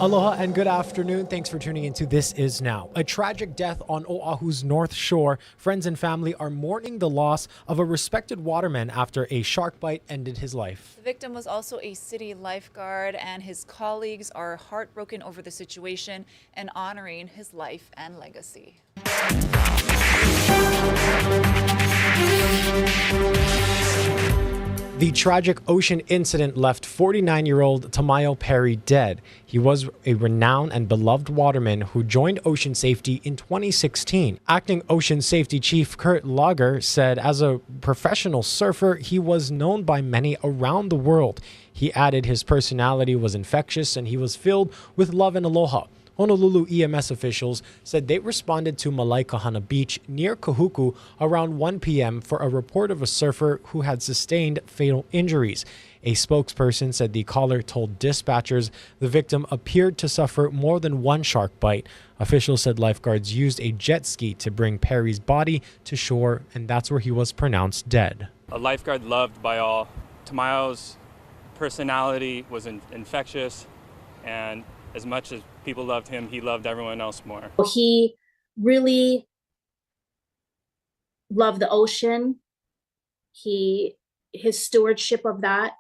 Aloha and good afternoon. Thanks for tuning into This Is Now. A tragic death on Oahu's North Shore. Friends and family are mourning the loss of a respected waterman after a shark bite ended his life. The victim was also a city lifeguard, and his colleagues are heartbroken over the situation and honoring his life and legacy. The tragic ocean incident left 49-year-old Tamayo Perry dead. He was a renowned and beloved waterman who joined Ocean Safety in 2016. Acting Ocean Safety Chief Kurt Lager said as a professional surfer, he was known by many around the world. He added his personality was infectious and he was filled with love and aloha. Honolulu EMS officials said they responded to Malaikahana Beach near Kahuku around 1 p.m. for a report of a surfer who had sustained fatal injuries. A spokesperson said the caller told dispatchers the victim appeared to suffer more than one shark bite. Officials said lifeguards used a jet ski to bring Perry's body to shore, and that's where he was pronounced dead. A lifeguard loved by all. Tamayo's personality was infectious, and as much as people loved him, he loved everyone else more. He really loved the ocean. His stewardship of that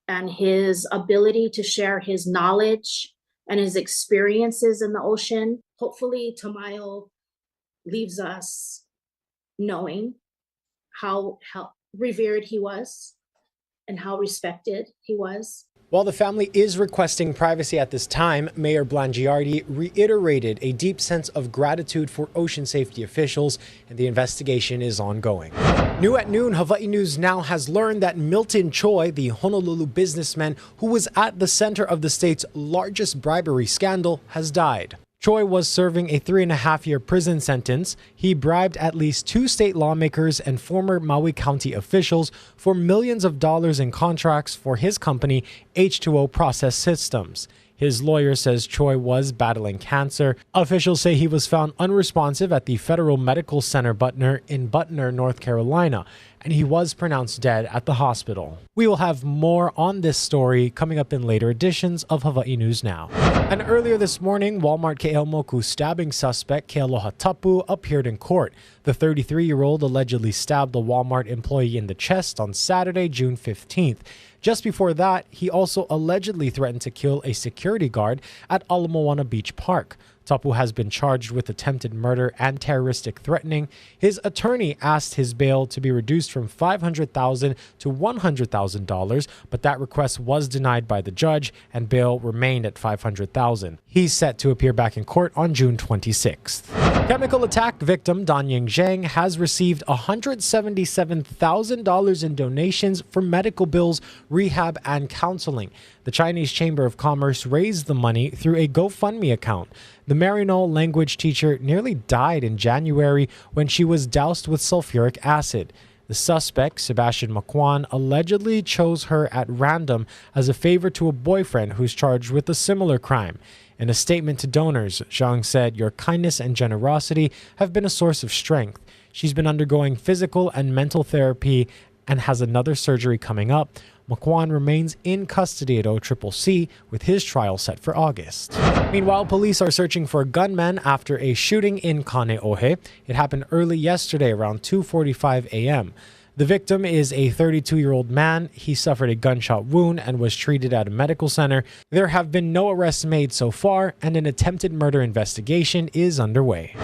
and his ability to share his knowledge and his experiences in the ocean. Hopefully Tamayo leaves us knowing how revered he was and how respected he was. While the family is requesting privacy at this time, Mayor Blangiardi reiterated a deep sense of gratitude for ocean safety officials, and the investigation is ongoing. New at noon, Hawaii News Now has learned that Milton Choy, the Honolulu businessman who was at the center of the state's largest bribery scandal, has died. Choy was serving a 3.5-year prison sentence. He bribed at least 2 state lawmakers and former Maui County officials for millions of dollars in contracts for his company, H2O Process Systems. His lawyer says Choy was battling cancer. Officials say he was found unresponsive at the Federal Medical Center Butner in Butner, North Carolina, and he was pronounced dead at the hospital. We will have more on this story coming up in later editions of Hawaii News Now. And earlier this morning, Walmart Ke'eaumoku stabbing suspect Kealoha Tapu appeared in court. The 33-year-old allegedly stabbed the Walmart employee in the chest on Saturday, June 15th. Just before that, he also allegedly threatened to kill a security guard at Ala Moana Beach Park. Tapu has been charged with attempted murder and terroristic threatening. His attorney asked his bail to be reduced from $500,000 to $100,000, but that request was denied by the judge and bail remained at $500,000. He's set to appear back in court on June 26th. Chemical attack victim Danying Zhang has received $177,000 in donations for medical bills, rehab, and counseling. The Chinese Chamber of Commerce raised the money through a GoFundMe account. The Marino language teacher nearly died in January when she was doused with sulfuric acid. The suspect, Sebastian McQuan, allegedly chose her at random as a favor to a boyfriend who's charged with a similar crime. In a statement to donors, Zhang said, "Your kindness and generosity have been a source of strength." She's been undergoing physical and mental therapy and has another surgery coming up. McQuan remains in custody at OCCC with his trial set for August. Meanwhile, police are searching for a gunman after a shooting in Kaneohe. It happened early yesterday around 2:45 a.m. The victim is a 32-year-old man. He suffered a gunshot wound and was treated at a medical center. There have been no arrests made so far, and an attempted murder investigation is underway.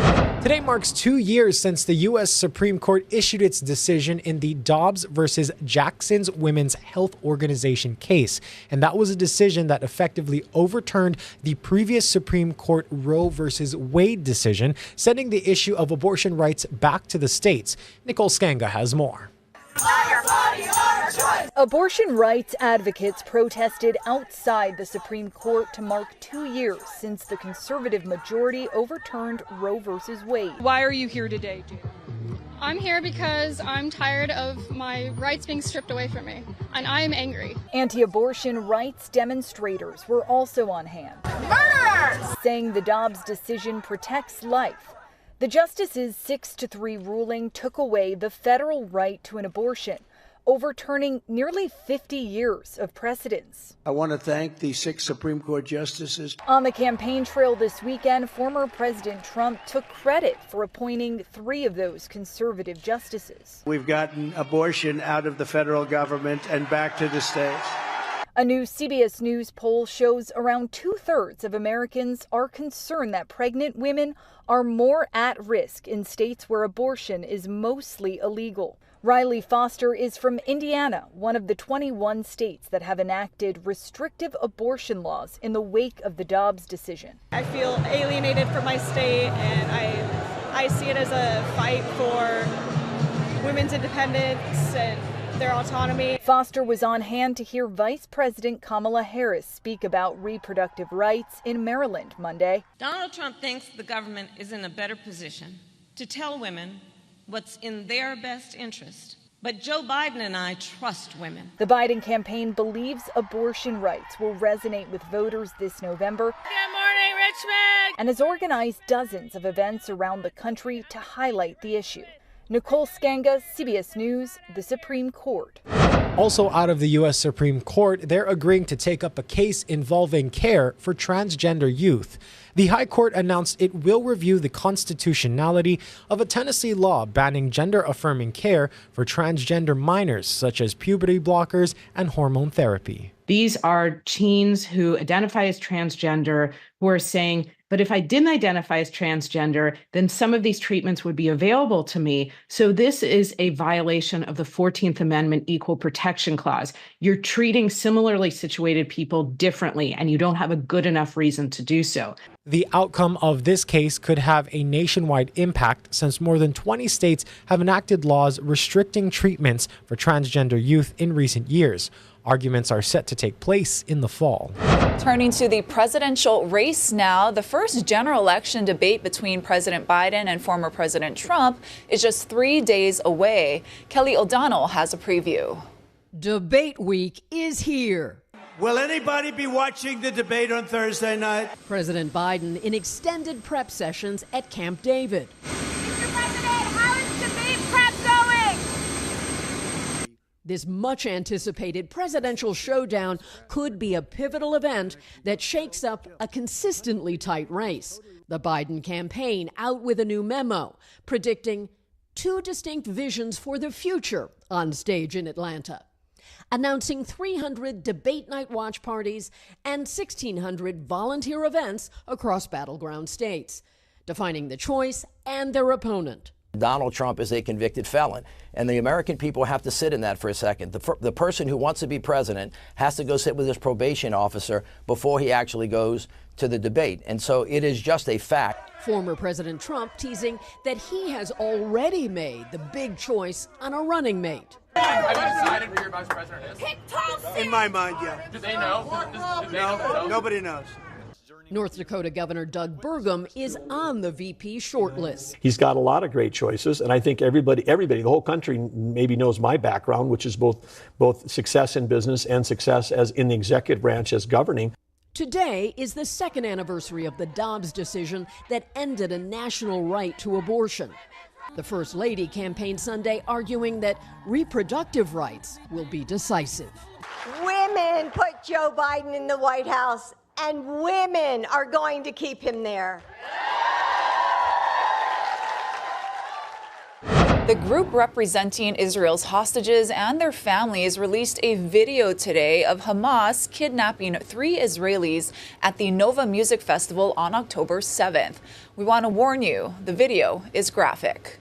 Today marks 2 years since the U.S. Supreme Court issued its decision in the Dobbs versus Jackson's Women's Health Organization case, and that was a decision that effectively overturned the previous Supreme Court Roe versus Wade decision, sending the issue of abortion rights back to the states. Nicole Skanga has more. Abortion rights advocates protested outside the Supreme Court to mark 2 years since the conservative majority overturned Roe versus Wade. Why are you here today, Jane? I'm here because I'm tired of my rights being stripped away from me, and I am angry. Anti-abortion rights demonstrators were also on hand, murderers! Saying the Dobbs decision protects life. The justice's 6-3 ruling took away the federal right to an abortion, overturning nearly 50 years of precedents. I want to thank the 6 Supreme Court justices. On the campaign trail this weekend, former President Trump took credit for appointing 3 of those conservative justices. We've gotten abortion out of the federal government and back to the states. A new CBS News poll shows around 2/3 of Americans are concerned that pregnant women are more at risk in states where abortion is mostly illegal. Riley Foster is from Indiana, one of the 21 states that have enacted restrictive abortion laws in the wake of the Dobbs decision. I feel alienated from my state, and I see it as a fight for women's independence and their autonomy. Foster was on hand to hear Vice President Kamala Harris speak about reproductive rights in Maryland Monday. Donald Trump thinks the government is in a better position to tell women what's in their best interest. But Joe Biden and I trust women. The Biden campaign believes abortion rights will resonate with voters this November. Good morning, Richmond! And has organized dozens of events around the country to highlight the issue. Nicole Skanga, CBS News, the Supreme Court. Also out of the U.S. Supreme Court, they're agreeing to take up a case involving care for transgender youth. The High Court announced it will review the constitutionality of a Tennessee law banning gender-affirming care for transgender minors, such as puberty blockers and hormone therapy. These are teens who identify as transgender who are saying, but if I didn't identify as transgender, then some of these treatments would be available to me. So this is a violation of the 14th Amendment Equal Protection Clause. You're treating similarly situated people differently, and you don't have a good enough reason to do so. The outcome of this case could have a nationwide impact since more than 20 states have enacted laws restricting treatments for transgender youth in recent years. Arguments are set to take place in the fall. Turning to the presidential race now, the first general election debate between President Biden and former President Trump is just 3 days away. Kelly O'Donnell has a preview. Debate week is here. Will anybody be watching the debate on Thursday night? President Biden in extended prep sessions at Camp David. Mr. President, how is debate prep going? This much-anticipated presidential showdown could be a pivotal event that shakes up a consistently tight race. The Biden campaign out with a new memo predicting 2 distinct visions for the future on stage in Atlanta, announcing 300 debate night watch parties and 1,600 volunteer events across battleground states, defining the choice and their opponent. Donald Trump is a convicted felon, and the American people have to sit in that for a second. The person who wants to be president has to go sit with his probation officer before he actually goes to the debate. And so it is just a fact. Former President Trump teasing that he has already made the big choice on a running mate. Have you decided who your vice president is? In my mind, yeah. Do they know? No, nobody knows. North Dakota Governor Doug Burgum is on the VP shortlist. He's got a lot of great choices, and I think everybody, the whole country maybe knows my background, which is both success in business and success as in the executive branch as governing. Today is the 2nd anniversary of the Dobbs decision that ended a national right to abortion. The First Lady campaigned Sunday arguing that reproductive rights will be decisive. Women put Joe Biden in the White House, and women are going to keep him there. The group representing Israel's hostages and their families released a video today of Hamas kidnapping 3 Israelis at the Nova Music Festival on October 7th. We want to warn you, the video is graphic.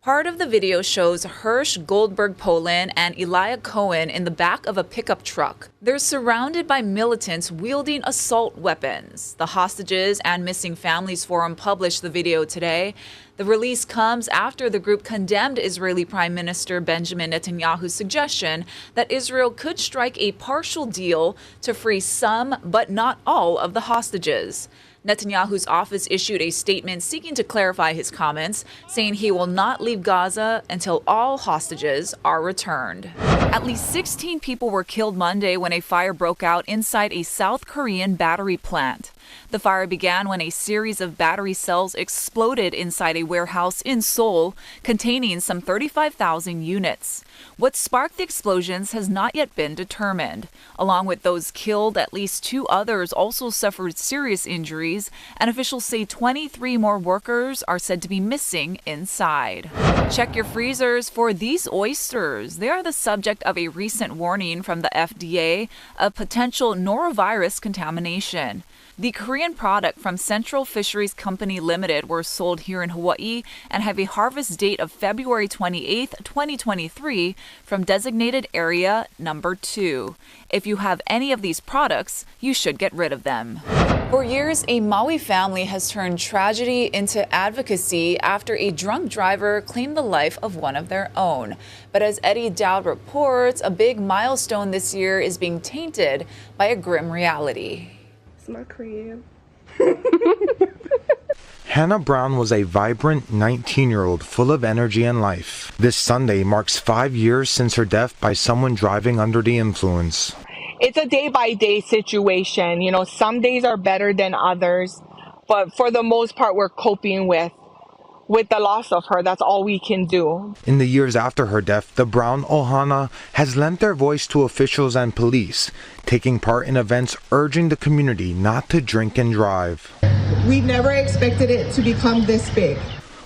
Part of the video shows Hirsch Goldberg Polin and Elijah Cohen in the back of a pickup truck. They're surrounded by militants wielding assault weapons. The Hostages and Missing Families Forum published the video today. The release comes after the group condemned Israeli Prime Minister Benjamin Netanyahu's suggestion that Israel could strike a partial deal to free some but not all of the hostages. Netanyahu's office issued a statement seeking to clarify his comments, saying he will not leave Gaza until all hostages are returned. At least 16 people were killed Monday when a fire broke out inside a South Korean battery plant. The fire began when a series of battery cells exploded inside a warehouse in Seoul, containing some 35,000 units. What sparked the explosions has not yet been determined. Along with those killed, at least 2 others also suffered serious injuries, and officials say 23 more workers are said to be missing inside. Check your freezers for these oysters. They are the subject of a recent warning from the FDA of potential norovirus contamination. The Korean product from Central Fisheries Company Limited were sold here in Hawaii and have a harvest date of February 28, 2023 from designated area number 2. If you have any of these products, you should get rid of them. For years, a Maui family has turned tragedy into advocacy after a drunk driver claimed the life of one of their own. But as Eddie Dowd reports, a big milestone this year is being tainted by a grim reality. It's my crib. Hannah Brown was a vibrant 19-year-old full of energy and life. This Sunday marks 5 years since her death by someone driving under the influence. It's a day-by-day situation. You know, some days are better than others, but for the most part, we're coping with the loss of her. That's all we can do. In the years after her death, the Brown Ohana has lent their voice to officials and police, taking part in events urging the community not to drink and drive. We never expected it to become this big.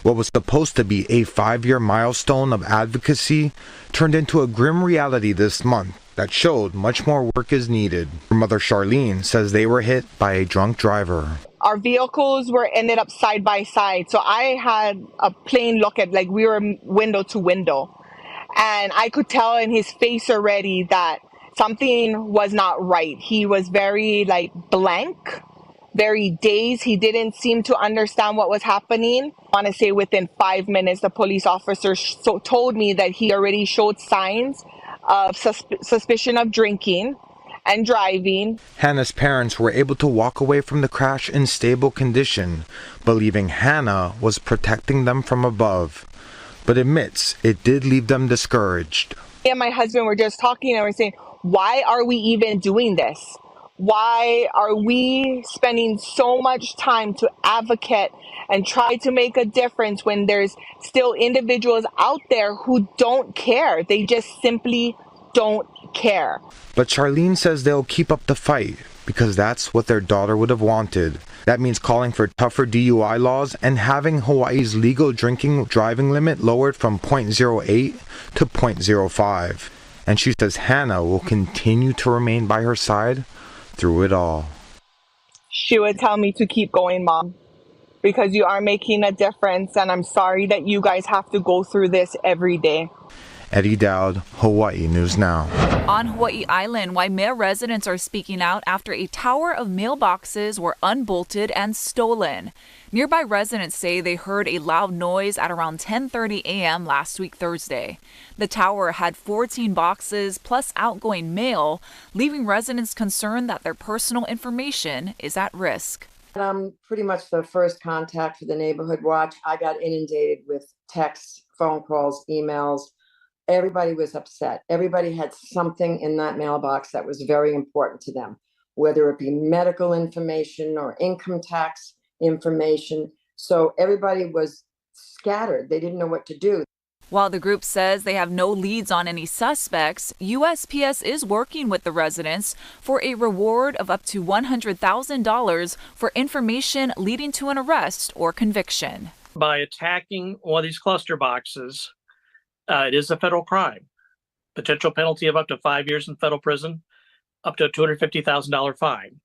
What was supposed to be a 5-year milestone of advocacy turned into a grim reality this month that showed much more work is needed. Her mother Charlene says they were hit by a drunk driver. Our vehicles were ended up side by side. So I had a plain look at, like, we were window to window. And I could tell in his face already that something was not right. He was very, blank, very dazed. He didn't seem to understand what was happening. I want to say within 5 minutes, the police officer told me that he already showed signs of suspicion of drinking and driving. Hannah's parents were able to walk away from the crash in stable condition, believing Hannah was protecting them from above, but admits it did leave them discouraged. Me and my husband were just talking and we're saying, why are we even doing this? Why are we spending so much time to advocate and try to make a difference when there's still individuals out there who don't care? They just simply don't care. But Charlene says they'll keep up the fight because that's what their daughter would have wanted. That means calling for tougher DUI laws and having Hawaii's legal drinking driving limit lowered from 0.08 to 0.05. And she says Hannah will continue to remain by her side through it all. She would tell me to keep going, Mom, because you are making a difference, and I'm sorry that you guys have to go through this every day. Eddie Dowd, Hawaii News Now. On Hawaii Island, Waimea residents are speaking out after a tower of mailboxes were unbolted and stolen. Nearby residents say they heard a loud noise at around 10:30 a.m. last week Thursday. The tower had 14 boxes plus outgoing mail, leaving residents concerned that their personal information is at risk. I'm pretty much the first contact for the neighborhood watch. I got inundated with texts, phone calls, emails. Everybody was upset. Everybody had something in that mailbox that was very important to them, whether it be medical information or income tax information. So everybody was scattered. They didn't know what to do. While the group says they have no leads on any suspects, USPS is working with the residents for a reward of up to $100,000 for information leading to an arrest or conviction. By attacking one of these cluster boxes, it is a federal crime. Potential penalty of up to 5 years in federal prison, up to a $250,000 fine.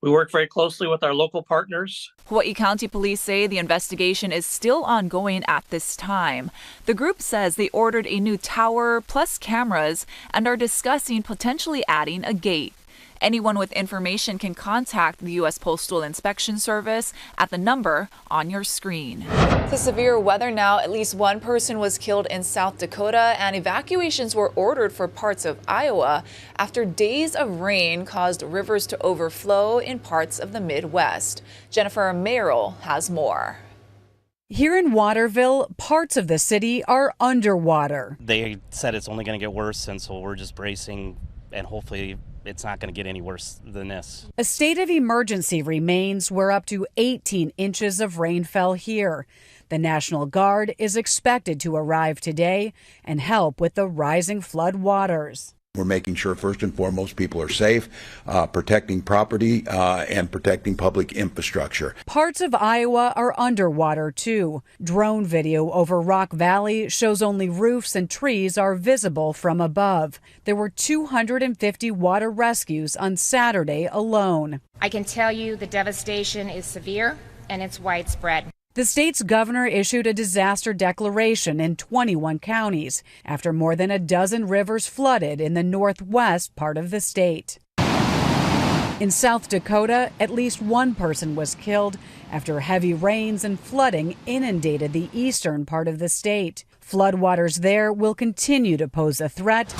We work very closely with our local partners. Hawaii County Police say the investigation is still ongoing at this time. The group says they ordered a new tower plus cameras and are discussing potentially adding a gate. Anyone with information can contact the U.S. Postal Inspection Service at the number on your screen. To severe weather now, at least one person was killed in South Dakota, and evacuations were ordered for parts of Iowa after days of rain caused rivers to overflow in parts of the Midwest. Jennifer Merrill has more. Here in Waterville, parts of the city are underwater. They said it's only going to get worse, and so we're just bracing, and hopefully it's not going to get any worse than this. A state of emergency remains where up to 18 inches of rain fell here. The National Guard is expected to arrive today and help with the rising flood waters. We're making sure, first and foremost, people are safe, protecting property and protecting public infrastructure. Parts of Iowa are underwater, too. Drone video over Rock Valley shows only roofs and trees are visible from above. There were 250 water rescues on Saturday alone. I can tell you the devastation is severe and it's widespread. The state's governor issued a disaster declaration in 21 counties after more than a dozen rivers flooded in the northwest part of the state. In South Dakota, at least one person was killed after heavy rains and flooding inundated the eastern part of the state. Floodwaters there will continue to pose a threat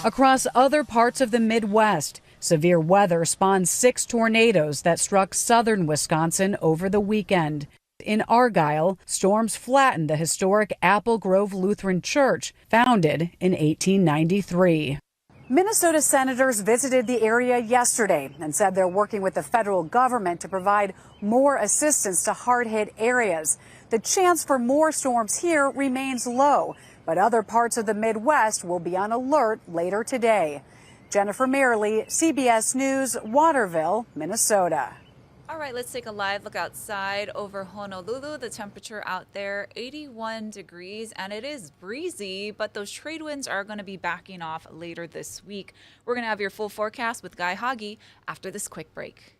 across other parts of the Midwest. Severe weather spawned 6 tornadoes that struck southern Wisconsin over the weekend. In Argyle, storms flattened the historic Apple Grove Lutheran Church, founded in 1893. Minnesota senators visited the area yesterday and said they're working with the federal government to provide more assistance to hard-hit areas. The chance for more storms here remains low, but other parts of the Midwest will be on alert later today. Jennifer Merrill, CBS News, Waterville, Minnesota. All right, let's take a live look outside over Honolulu. The temperature out there, 81 degrees, and it is breezy, but those trade winds are going to be backing off later this week. We're going to have your full forecast with Guy Hagi after this quick break.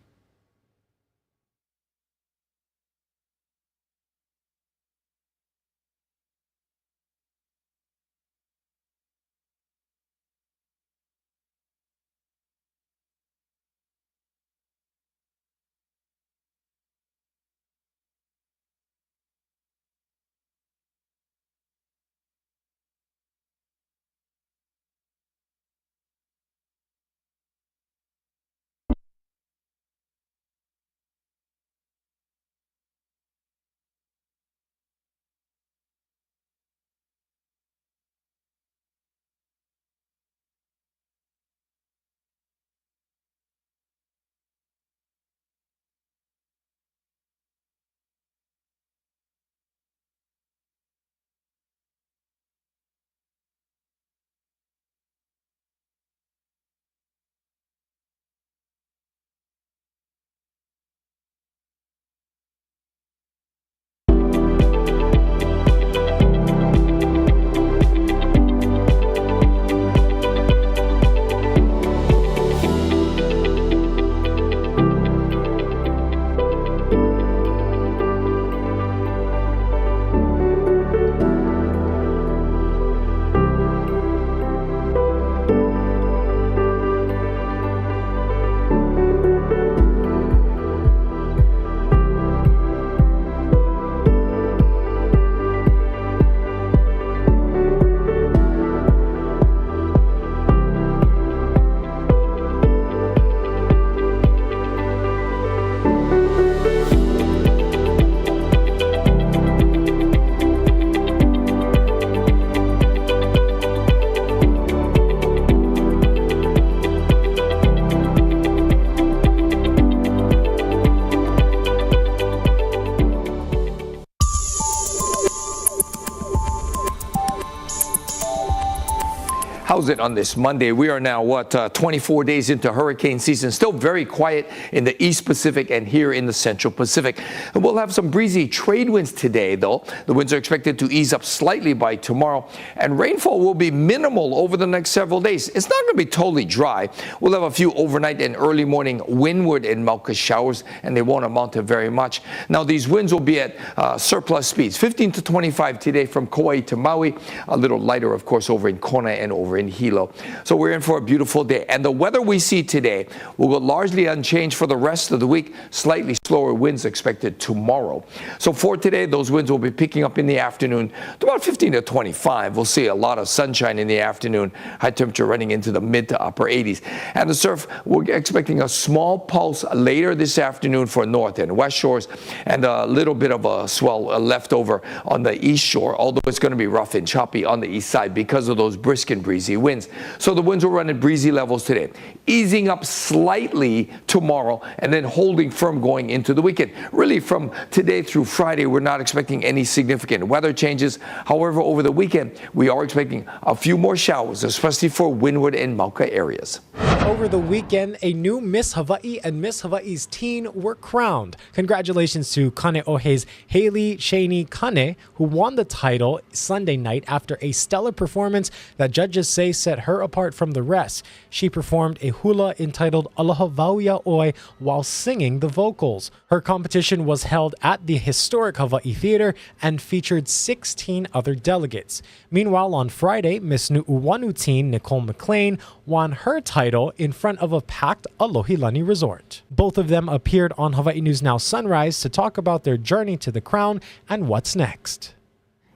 How's it on this Monday? We are now, 24 days into hurricane season. Still very quiet in the East Pacific and here in the Central Pacific. And we'll have some breezy trade winds today, though. The winds are expected to ease up slightly by tomorrow, and rainfall will be minimal over the next several days. It's not going to be totally dry. We'll have a few overnight and early morning windward and Malka showers, and they won't amount to very much. Now, these winds will be at surplus speeds, 15 to 25 today from Kauai to Maui. A little lighter, of course, over in Kona and over in in Hilo. So we're in for a beautiful day. And the weather we see today will go largely unchanged for the rest of the week. Slightly slower winds expected tomorrow. So for today, those winds will be picking up in the afternoon to about 15 to 25. We'll see a lot of sunshine in the afternoon. High temperature running into the mid to upper 80s. And the surf, we're expecting a small pulse later this afternoon for north and west shores, and a little bit of a swell left over on the east shore, although it's going to be rough and choppy on the east side because of those brisk and breezy winds. So the winds will run at breezy levels today, easing up slightly tomorrow, and then holding firm going into the weekend. Really, from today through Friday, we're not expecting any significant weather changes. However, over the weekend, we are expecting a few more showers, especially for Windward and Mauka areas. Over the weekend, a new Miss Hawaii and Miss Hawaii's teen were crowned. Congratulations to Kane'ohe's Haley Shaney Kane, who won the title Sunday night after a stellar performance that judges say set her apart from the rest. She performed a hula entitled Aloha Vauia Oi while singing the vocals. Her competition was held at the historic Hawaii Theater and featured 16 other delegates. Meanwhile, on Friday, Miss Nu'uanu teen Nicole McLean won her title in front of a packed Alohilani resort. Both of them appeared on Hawaii News Now Sunrise to talk about their journey to the crown and what's next.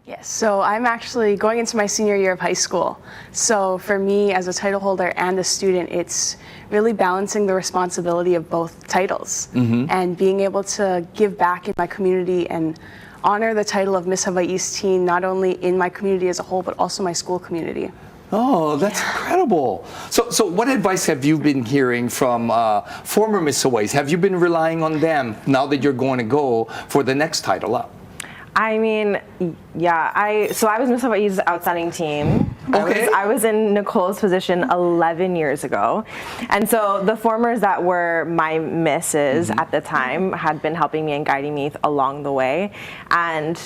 Yes, so I'm actually going into my senior year of high school. So for me as a title holder and a student, it's really balancing the responsibility of both titles and being able to give back in my community and honor the title of Miss Hawaii's teen, not only in my community as a whole, but also my school community. Oh, that's incredible. So what advice have you been hearing from former Miss Hawaii's? Have you been relying on them now that you're going to go for the next title up? I mean, yeah, I was Miss Hawaii's outstanding teen. Okay. I was in Nicole's position 11 years ago. And so the formers that were my misses at the time had been helping me and guiding me along the way. And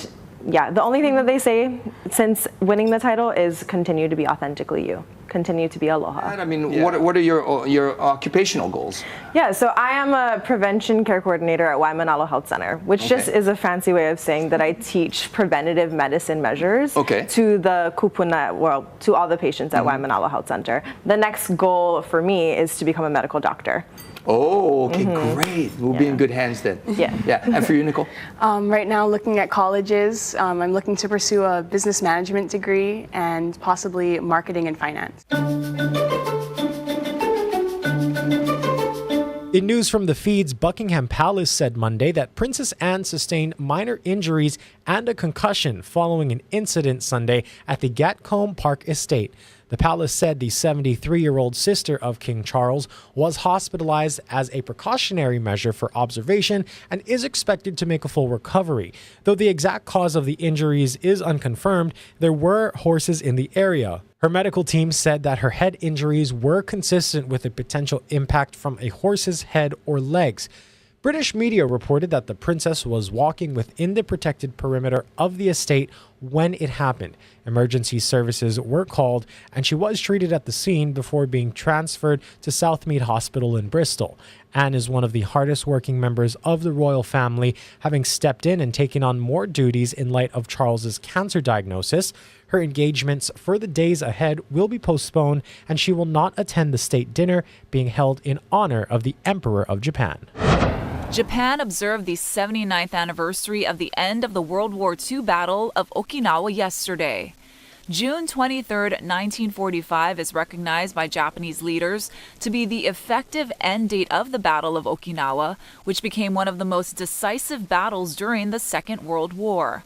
yeah, the only thing that they say since winning the title is continue to be authentically you. Continue to be aloha. I mean, what are your occupational goals? Yeah, so I am a prevention care coordinator at Waimanalo Health Center, which just is a fancy way of saying that I teach preventative medicine measures to the kupuna, to all the patients at Waimanalo Health Center. The next goal for me is to become a medical doctor. Oh, okay, great. We'll be in good hands then. Yeah. And for you, Nicole? Right now, looking at colleges, I'm looking to pursue a business management degree and possibly marketing and finance. In news from the feeds, Buckingham Palace said Monday that Princess Anne sustained minor injuries and a concussion following an incident Sunday at the Gatcombe Park estate. The palace said the 73-year-old sister of King Charles was hospitalized as a precautionary measure for observation and is expected to make a full recovery. Though the exact cause of the injuries is unconfirmed, there were horses in the area. Her medical team said that her head injuries were consistent with a potential impact from a horse's head or legs. British media reported that the princess was walking within the protected perimeter of the estate when it happened. Emergency services were called and she was treated at the scene before being transferred to Southmead Hospital in Bristol. Anne is one of the hardest working members of the royal family, having stepped in and taken on more duties in light of Charles's cancer diagnosis. Her engagements for the days ahead will be postponed and she will not attend the state dinner being held in honor of the Emperor of Japan. Japan observed the 79th anniversary of the end of the World War II Battle of Okinawa yesterday. June 23, 1945 is recognized by Japanese leaders to be the effective end date of the Battle of Okinawa, which became one of the most decisive battles during the Second World War.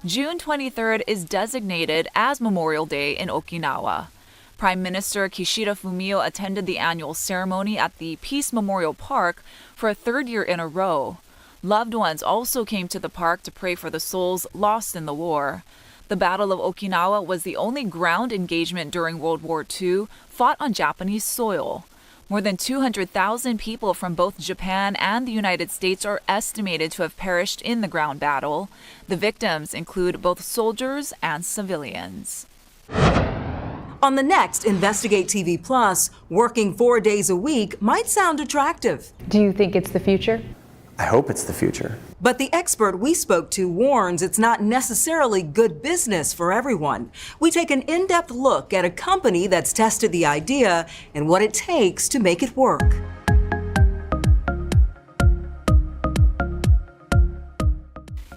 June 23rd is designated as Memorial Day in Okinawa. Prime Minister Kishida Fumio attended the annual ceremony at the Peace Memorial Park for a third year in a row. Loved ones also came to the park to pray for the souls lost in the war. The Battle of Okinawa was the only ground engagement during World War II fought on Japanese soil. More than 200,000 people from both Japan and the United States are estimated to have perished in the ground battle. The victims include both soldiers and civilians. On the next Investigate TV Plus, working 4 days a week might sound attractive. Do you think it's the future? I hope it's the future. But the expert we spoke to warns it's not necessarily good business for everyone. We take an in-depth look at a company that's tested the idea and what it takes to make it work.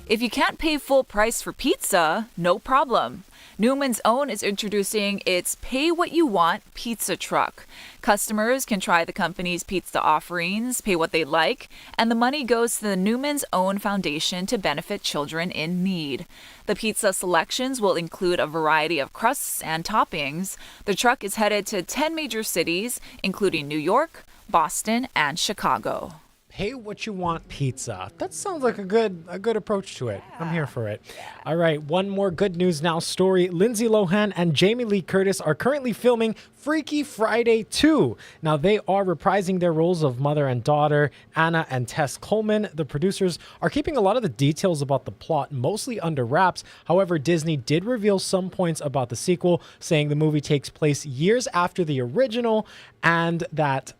If you can't pay full price for pizza, no problem. Newman's Own is introducing its Pay What You Want pizza truck. Customers can try the company's pizza offerings, pay what they like, and the money goes to the Newman's Own Foundation to benefit children in need. The pizza selections will include a variety of crusts and toppings. The truck is headed to 10 major cities, including New York, Boston, and Chicago. Pay what you want pizza. That sounds like a good approach to it. I'm here for it. All right, one more good news now story. Lindsay Lohan and Jamie Lee Curtis are currently filming Freaky Friday 2. Now, they are reprising their roles of mother and daughter, Anna and Tess Coleman. The producers are keeping a lot of the details about the plot mostly under wraps. However, Disney did reveal some points about the sequel, saying the movie takes place years after the original and that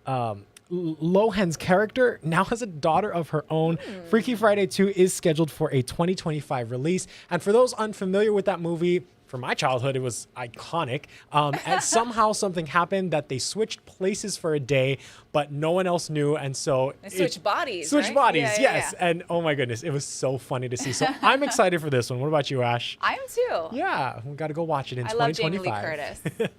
Lohan's character now has a daughter of her own. Freaky Friday 2 is scheduled for a 2025 release. And for those unfamiliar with that movie, for my childhood, it was iconic. And somehow something happened that they switched places for a day, but no one else knew. And so They switched bodies, Switched right? bodies, Yeah, yes. yeah. And oh my goodness, it was so funny to see. So I'm excited for this one. What about you, Ash? I am too. Yeah, we got to go watch it in I love Jamie Lee 2025. Curtis.